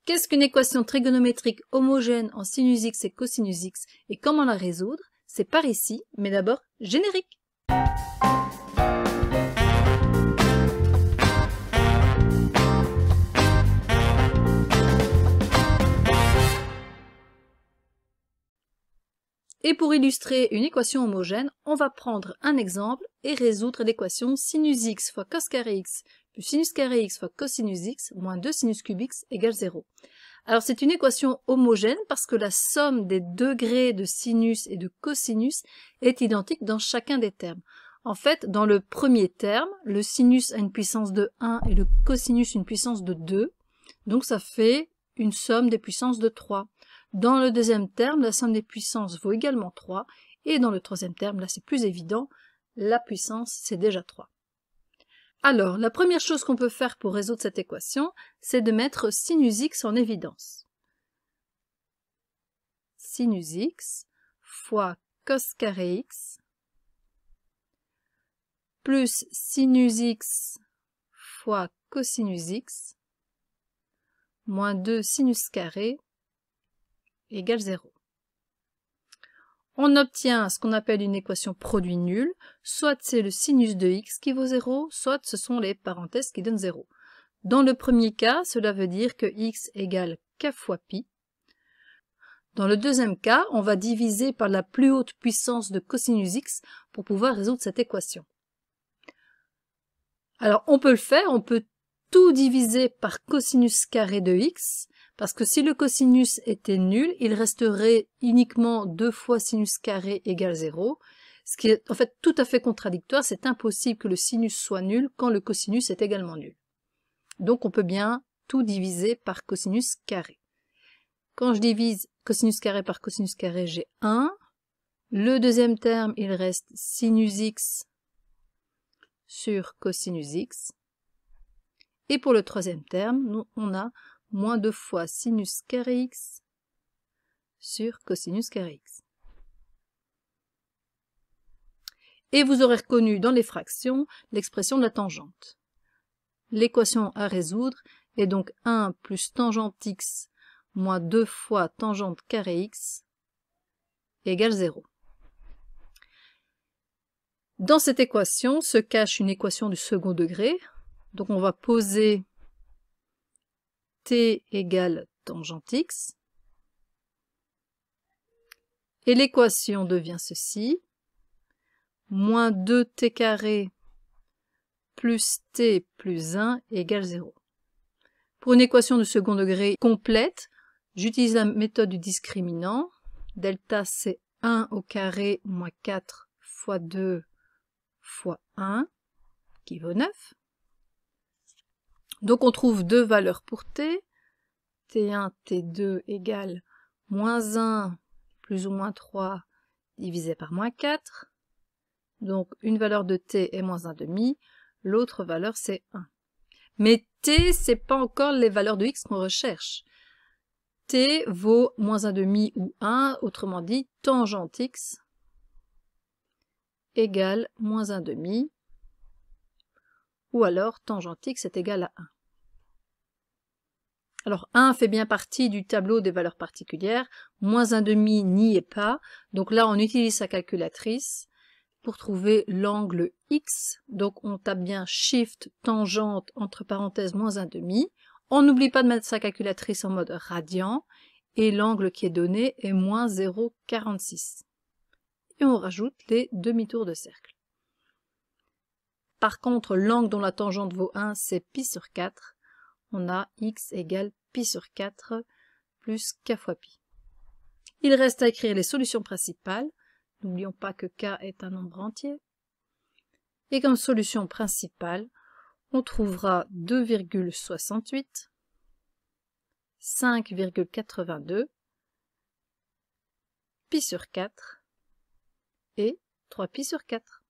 Qu'est-ce qu'une équation trigonométrique homogène en sinus x et cosinus x et comment la résoudre? C'est par ici, mais d'abord, générique. Et pour illustrer une équation homogène, on va prendre un exemple et résoudre l'équation sinus x fois cos carré x plus sinus carré x fois cosinus x moins 2 sinus cube x égale 0. Alors c'est une équation homogène parce que la somme des degrés de sinus et de cosinus est identique dans chacun des termes. En fait, dans le premier terme, le sinus a une puissance de 1 et le cosinus une puissance de 2, donc ça fait une somme des puissances de 3. Dans le deuxième terme, la somme des puissances vaut également 3, et dans le troisième terme, là c'est plus évident, la puissance c'est déjà 3. Alors, la première chose qu'on peut faire pour résoudre cette équation, c'est de mettre sinus x en évidence. Sinus x fois cos carré x plus sinus x fois cosinus x moins 2 sinus carré égale 0. On obtient ce qu'on appelle une équation produit nul, soit c'est le sinus de x qui vaut 0, soit ce sont les parenthèses qui donnent 0. Dans le premier cas, cela veut dire que x égale k fois pi. Dans le deuxième cas, on va diviser par la plus haute puissance de cosinus x pour pouvoir résoudre cette équation. Alors on peut le faire, on peut tout diviser par cosinus carré de x, parce que si le cosinus était nul, il resterait uniquement 2 fois sinus carré égale 0, ce qui est en fait tout à fait contradictoire, c'est impossible que le sinus soit nul quand le cosinus est également nul. Donc on peut bien tout diviser par cosinus carré. Quand je divise cosinus carré par cosinus carré, j'ai 1. Le deuxième terme, il reste sinus x sur cosinus x. Et pour le troisième terme, on a moins 2 fois sinus carré x sur cosinus carré x. Et vous aurez reconnu dans les fractions l'expression de la tangente. L'équation à résoudre est donc 1 plus tangente x moins 2 fois tangente carré x égale 0. Dans cette équation se cache une équation du second degré. Donc on va poser t égale tangente x. Et l'équation devient ceci. Moins 2t carré plus t plus 1 égale 0. Pour une équation de second degré complète, j'utilise la méthode du discriminant. Delta c'est 1 au carré moins 4 fois 2 fois 1 qui vaut 9. Donc on trouve deux valeurs pour t. T1, T2 égale moins 1 plus ou moins 3 divisé par moins 4. Donc une valeur de t est moins 1,5, l'autre valeur c'est 1. Mais t, c'est pas encore les valeurs de x qu'on recherche. T vaut moins 1,5 ou 1, autrement dit tangente x égale moins 1,5, ou alors tangente x est égal à 1. Alors 1 fait bien partie du tableau des valeurs particulières, moins 1,5 n'y est pas, donc là on utilise sa calculatrice pour trouver l'angle x, donc on tape bien Shift tangente entre parenthèses moins 1,5. On n'oublie pas de mettre sa calculatrice en mode radian, et l'angle qui est donné est moins 0,46. Et on rajoute les demi-tours de cercle. Par contre, l'angle dont la tangente vaut 1, c'est pi sur 4. On a x égale pi sur 4 plus k fois pi. Il reste à écrire les solutions principales. N'oublions pas que k est un nombre entier. Et comme solution principale, on trouvera 2,68, 5,82, pi sur 4 et 3 pi sur 4.